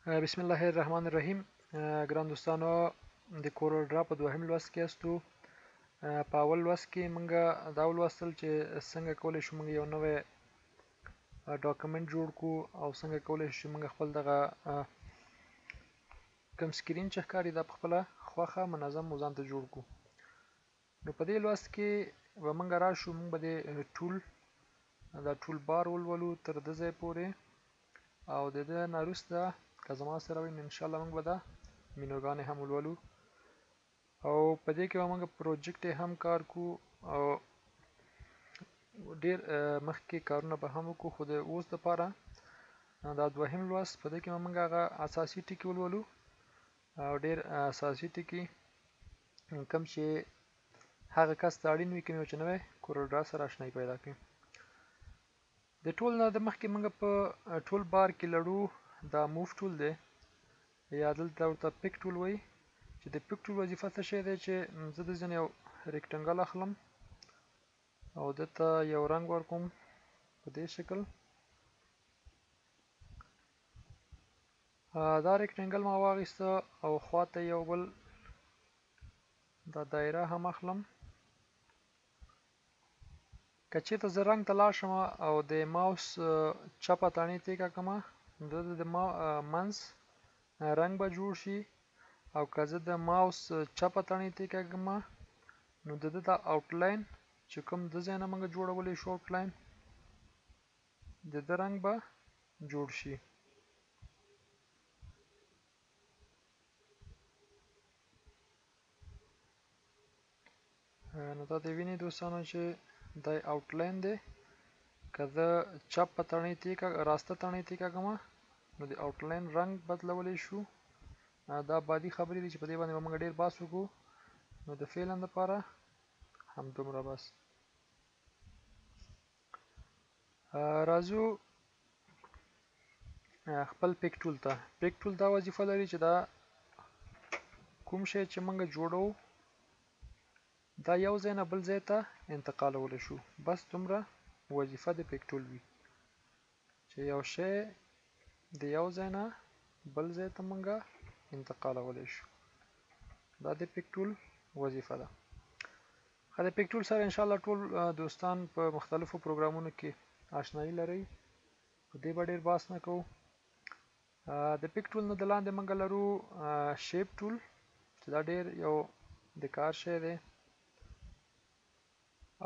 بسم الله الرحمن الرحیم. ګران دوستانو، د کورل ډرا په دوهم لوست کې استو. په اول لوست کې موږ دا ولوستل چې څنګه کولی شو موږ یو نوی ډاکومنټ جوړ کړو او څنګه کولی شو موږ خپل دغه کوم سکرین چې ښکاري دا په خپله خوښه منظم ځان ته جوړ کړو. نو په دې لوست کې به موږ راشو، موږ به د دا ټول بار ولولو تر دې ځای پورې، او د دې نه وروسته که زما سره وي نو انشاءالله موږ به دا مینوګانې هم ولولو، او په دې کې به موږ پروجیکټ هم کار کوو او ډیر مخکې کارونه به هم وکړو. خو د اوس دپاره دا دوهم لوست په دې کې به موږ هغه اساسي ټکي ولولو، او ډیر اساسي ټکي کوم چې هغه کس ته اړین وي، کوم چې نوی کورل ډرا سره اشنایي پیدا کړي. د ټول نه د مخکې موږ په ټول بار کې لرو دا موف ټول دی، یا دلته ورته پیک ټول وایي، چې د پیک ټول وظیفه څه شی دی چې زه د ځینې یو ریکټنګل اخلم او دته یو رنګ ورکوم په دې شکل. دا ریکټنګل ما واخیسته او خواته یو بل دا دایره هم اخلم. که چېرته زه رنګ ته لاړ شم او د ماوس چپه تڼۍ تېږه کړمه نو دلته د منځ رنګ به جوړ شي، او که زه د ماوس چپه تڼۍ تېږه کړمه نو د ده دا آوټلاین چې کوم د ځای نه موږ جوړولی شو آوټلاین د ده رنګ به جوړ شي. نو دا د وینې دوستانو چې دا آوټلاین دی، که زه چپ په تڼۍ راسته تڼۍ تېږه کړمه نو د آوټلاین رنګ بدلولی شو. دا بعدي خبرې دي چې په دې باندې به موږ ډېر بحث وکړو. نو د فعلا دپاره همدومره بس. راځو خپل پیک ټول ته. پیک ټول دا وظیفه لري چې دا کوم شی چې موږ جوړو دا یو ځای نه بل ځای ته انتقالولی شو. بس دومره وظیفه د پیک ټول وي چې یو شی د یو ځای نه بل ځای ته موږ انتقالولی شو. دا د پیک ټول وظیفه ده. د پیک ټول سره انشاءالله ټول دوستان په مختلفو پروګرامونو کې آشنایي لرئ، په دې به ډېر بحث نه کوو. د پیک ټول نه د لاندې موږ لرو شیپ ټول، چې دا ډېر یو د کار شی دی،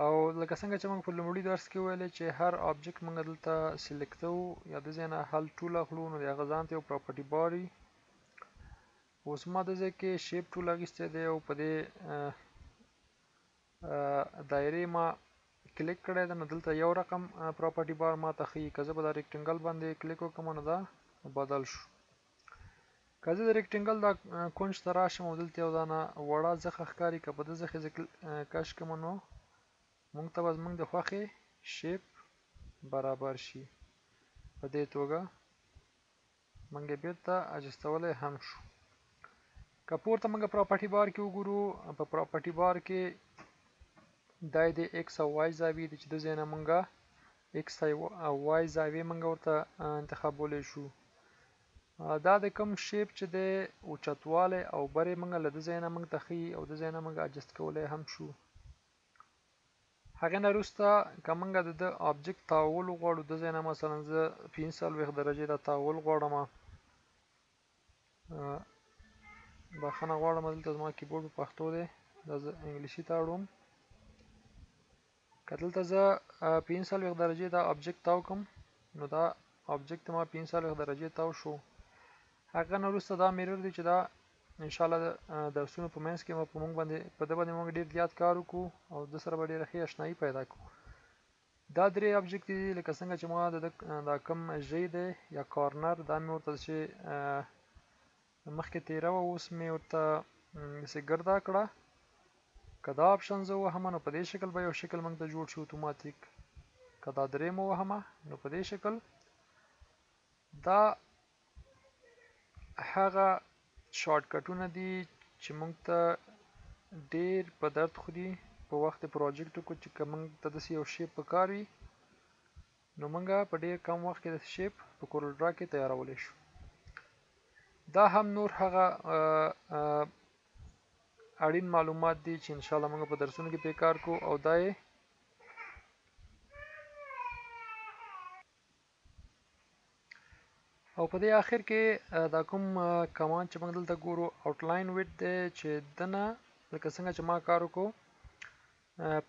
او لکه څنګه چې موږ په لومړي درس کې ویلې چې هر آبجیکټ موږ دلته سلیکټوو یا د ځای نه هل ټول اخلو نو د هغه ځان ته یو پراپرټي بار وي. اوس ما د ځای کې شیپ ټول اخیستی دی او په دې دایرې ما کلیک کړی ده، نو دلته یو رقم پراپرټي بار ما ته ښیي. که زه به دا ریکټنګل باندې کلیک وکړم نو دا بدل شو. که زه د ریکټنګل دا کونج ته راشم او دلته یو دانه وړه ځخه ښکاري، که په ده ځخې زه کش کړم نو موږ ته به زموږ د خوښې شیپ برابر شي. په دې توګه موږ یې بېرته اجستولی هم شو. که پورته موږ پراپرټي بار کې وګورو، په پراپرټي بار کې دا د ایکس او وای زاویې دي چې د ځای نه موږ ایکس او وای زاویې موږ ورته انتخابولی شو. دا د کوم شیپ چې دی اوچتوالی او برې موږ له ده ځای نه موږ ته ښیي او د ځای نه موږ اجست کولی هم شو. هغې نه وروسته که موږ د ده آبجیکټ تاوول وغواړو، د ځای نه مثلا زه 45 درجې دا تاوول غواړم، بخښنه غواړم دلته زما کیبورډ په پښتو دی، دا زه انګلیسي ته اړوم. که دلته زه 45 درجې دا آبجیکټ تاو کړم نو دا آبجیکټ ما 45 درجې تاو شو. هغه نه وروسته دا میرر دی چې دا انشاءالله د درسونو په منځ کې په ده باندې موږ ډېر زیات کار وکړو او د سره به ډېره ښې اشنایي پیدا کړو. دا درې آبجیکټ دي، لکه څنګه چې ما دا کوم ژی دی یا کارنر دا مې ورته چې مخکې تیره وه اوس مې ورته داسې ګرده کړه. که دا آپشن زه ووهم نو په دې شکل به یو شکل موږ ته جوړ شي اتوماتیک. که دا درې مو وهم نو په دې شکل. دا هغه شارټکټونه دي چې موږ ته ډېر په درد خوري په وخت د پروجیکټو کې، چې که موږ ته داسې یو شیپ پکار وي نو موږ په ډېر کم وخت کې داسې شیپ په کورل ډرا کې تیارولی شو. دا هم نور هغه اړین معلومات دي چې ان شاء الله موږ په درسونو کې پې کار کوو او دا یې او په دې آخر کې دا کوم کمانډ چې موږ دلته ګورو آوټلاین ویډ دی چې دنه لکه څنګه چې ما کار وکړو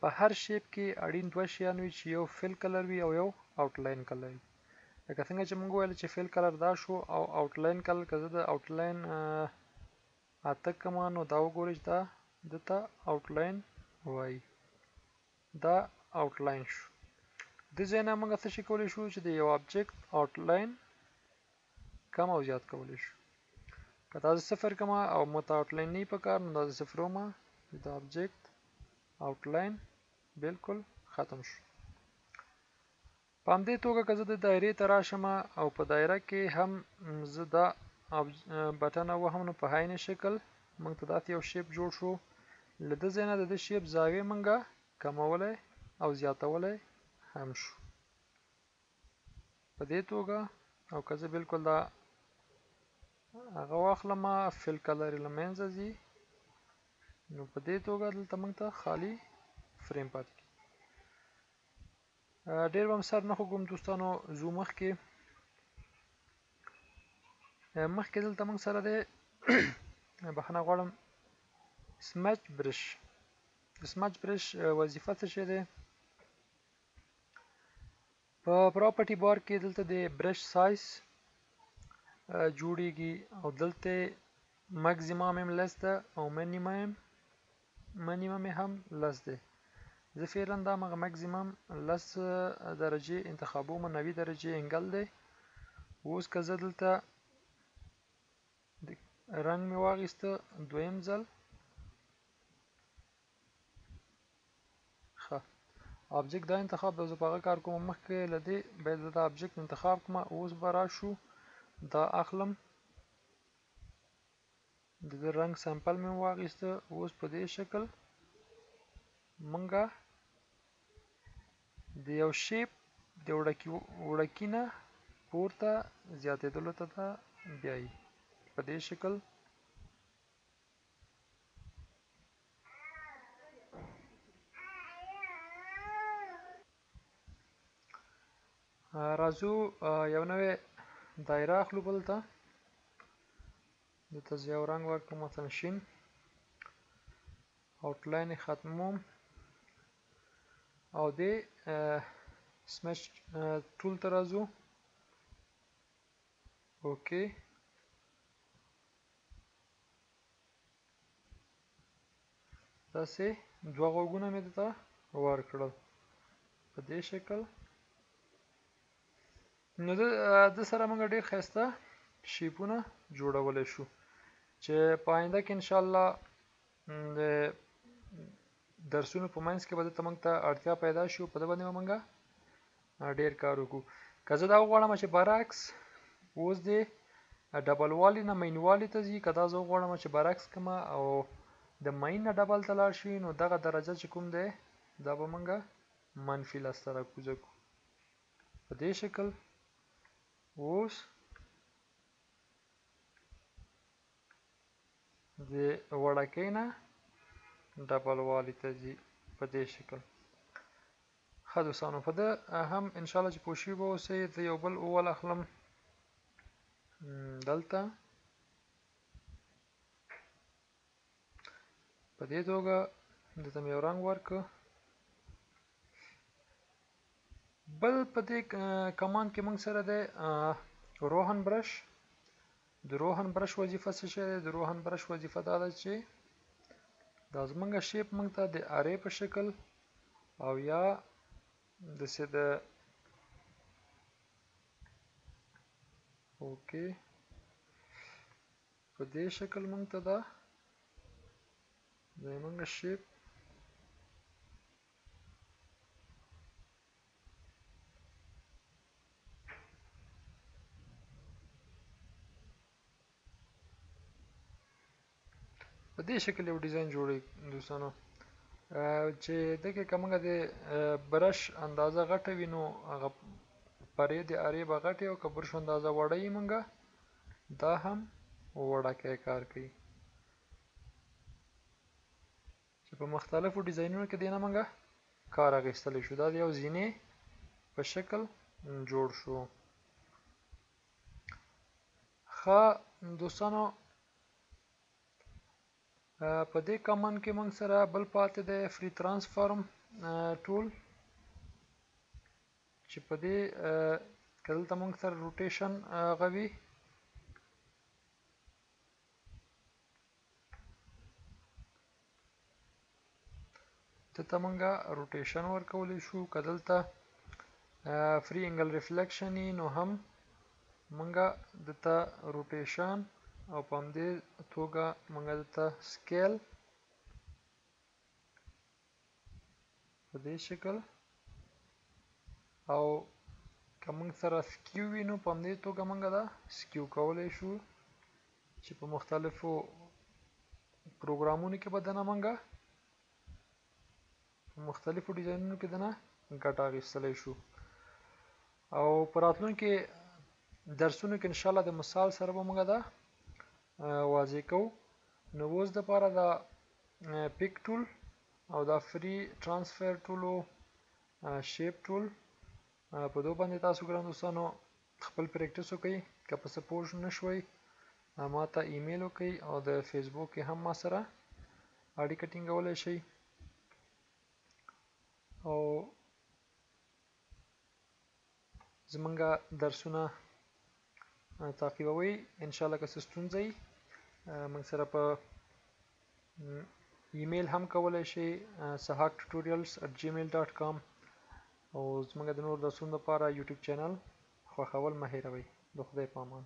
په هر شیپ کې اړین دوه شیان وي چې یو فل کلر وي او یو آوټلاین کلر وي لکه څنګه چې موږ ویل چې فل کلر دا شو او آوټلاین کلر که زه د آوټلاین اته کما نو دا وګورئ چې دا دته آوټلاین وایي دا آوټلاین شو د ځای نه موږ څه شي کولی شو چې د یو آبجیکټ آوټلاین کم او زیات کولی شو که دا زه صفر کما او ماته آوټلاین نه پکار نو دا زه صفرومه د آبجیکټ آوټلاین بالکل ختم شو په همدې توګه که زه د دایرې ته راشم او په دایره کې هم زه دا بټن وهم نو په عین شکل موږ ته داسې یو شیپ جوړ شو له ده ځای نه د ده شیپ زاویې موږ کمولی او زیاتولی هم شو په دې توګه او که زه بالکل دا هغه واخلم فل کلر یې له منځه ځي نو په دې توګه دلته موږ ته خالي فریم پاتې کېږي ډېر به م سر نه خوږم دوستانو ځو مخکې دلته موږ سره دی بخښنه غواړم سمچ برش د سمچ برش وظیفه څه شی دی په پراپرټي بار کې دلته د برش سایز جوړیږي او دلته مکسیمم هم لس ده او منیمم هم لس ده زه فعلا دا مغه مکسیمم لس درجه انتخابوم 90 درجه انګل ده اوس که زه دلته رنګ مې واغیسته دویم ځل ښه آبجیکټ دا انتخاب د زه په هغه کار کوم مخکې له دې باید زه دا آبجیکټ انتخاب کړم اوس به راشو دا اخلم د دې رنګ سمپل مې واغیسته اوس په دې شکل منګه د یو شیپ د وړکي نه پورته زیاتېدلو ته ده بیایي په دې شکل راځو یو نوې دایره اخلو بلته دلته زه یو رنګ ورکړم مثلا شین آوټلاین یې ختموم او دې سمچ ټول ته راځو اوکې داسې دوه غوږونه مې دلته ورکړل په دې شکل نو د سره موږ ډېر ښایسته شیپونه جوړولی شو چې په آینده کې انشاءالله د درسونو په منځ کې به دلته موږ ته اړتیا پیدا شي په ده باندې به موږ ډېر کار وکړو که زه دا وغواړم چې برعکس اوس د ډبل والي نه مین والي ته ځي که دا زه وغواړم چې برعکس کړمه او د مین نه ډبل ته لاړ شي نو دغه درجه چې کوم دی دا به موږ منفي لس ته راکوزه کړو په دې شکل اوس د وړکۍ نه ډبل والي ته ځي په دې شکل ښه دوستانو په ده هم انشاءالله چې پوه شوي به اوسئ زه یو بل اول اخلم دلته په دې توګه دلته مې یو رنګ ورکړه بل په دې کماند کې موږ سره دی روهن برش د روهن برش وظیفه څه شی دی د روهن برش وظیفه دا ده چې دا زمونږ شیپ موږ ته د ارې په شکل او یا داسې د اوکې په دې شکل موږ ته دا زمونږ شیپ په دې شکل یو ډیزاین جوړوي دوستانو چې دغه که موږ د برش اندازه غټه وي نو هغه پرې د ارې به غټې او که برش اندازه وړه وي موږ دا هم وړکی کار کوي چې په مختلفو ډیزاینونو کې دینه موږ کار اخیستلی شو. دا د یو زینې په شکل جوړ شو. ښه دوستانو، په دې کمند کې موږ سره بل پاتې دی فری ترانسفارم ټول، چې په دې که دلته موږ سره روټیشن غوي دلته موږ روټیشن ورکولی شو. که دلته فری انګل ریفلیکشن وي نو هم موږ دلته روټیشن او په همدې توګه موږ دلته سکیل په دې شکل، او که موږ سره سکیو وي نو په همدې توګه موږ دا سکیو کولی شو چې په مختلفو پروګرامونو کې به دنه موږ په مختلفو ډیزاینونو کې دنه ګټه اخیستلی شو. او په راتلونکي درسونو کې انشاءالله د مثال سره به موږ دا واضح کوو. نو اوس دپاره دا پیک ټول او دا فری ترانسفر ټولو شیپ ټول په دو باندې تاسو ګران دوستانو خپل پریکټیس وکړئ. که په څه پوه نه شوئ ما ته ایمیل وکړئ او د فیسبوک کې هم ما سره اړیکه ټینګولی شئ او زمونږ درسونه تعقیبوئ. انشاءالله که څه ستونزه وي موږ سره په ایمیل هم کولی شئ sahaktutorials@gmail.com. او زمونږ د نور درسونو لپاره یوټیوب چینل خوښول مه هیروئ. د خدای په امان.